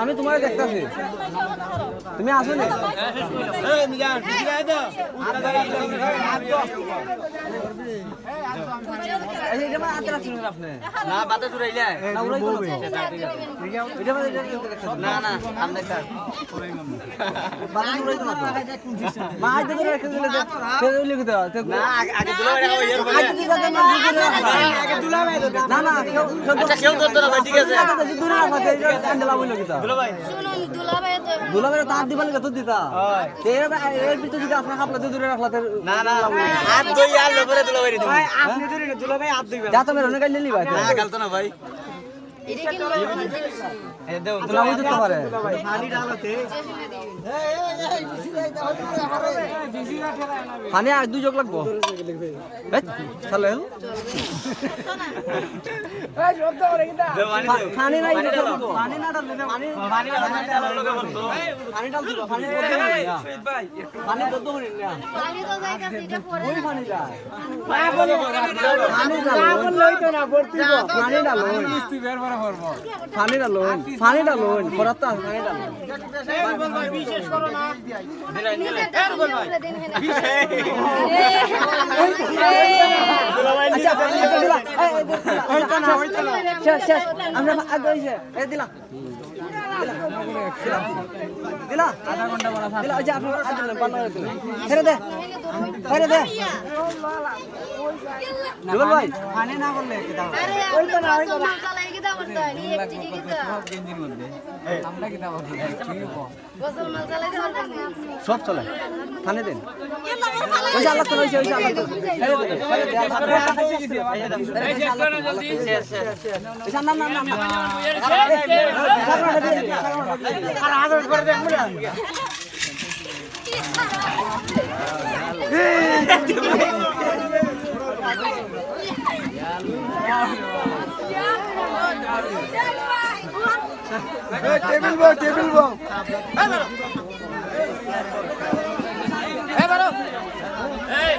আমি তোমার দেখতেছি তুমি আসো না দুলাভাই তার দিবা লাগে তো দিতা এর ভিতরে যদি আপনার খাপলা দূরে রাখলা না না হাত দই আর লবরে দুলাভাই দিবা ভাই আপনি দূরে না দুলাভাই হাত দিবা যা তো মেরনে গাইলে নিবা না গালতো না ভাই এটা কি এ দাও দুলাভাই দিতে পারে পানি ডালতে পানি আর দুই জগ লাগবো চলে এই শব্দ করে কিটা পানি নাই পানি না ডাললে পানি ডাললে বলতো পানি ডাল দিও পানি বদ্ধ করে না ভাই পানি বদ্ধ করে না পানি তো যাইতাছে এটা পরে ওই পানি যায় পানি ডাল লইতো না ভর্তি পানি ডাল মিষ্টি বের বড় করব পানি ডাল পরাত পানি ডাল ভাই বিশেষ করো না দিলাই এর বল ভাই আচ্ছা দিলা শেষ আমরা আগে হইছে এই দিলা দিলা আধা ঘন্টা বলা দিলা আচ্ছা আপনি আগে পাল্লা দিলা ছেড়ে দে দুলাল ভাই পানি না করলে কি দাও ওই তো না চালাই কি দাও বলতে হয় এক চিনি কি দাও সব গেঞ্জির মধ্যে আমরা কি দাও বলতে ঠিক কো গোসল মাল চালাই দাও সব চলে পানি দেন ওই আল্লাহ তো ওই আল্লাহ তো আর আদর করে দেখ মুড়া টেবিল বউ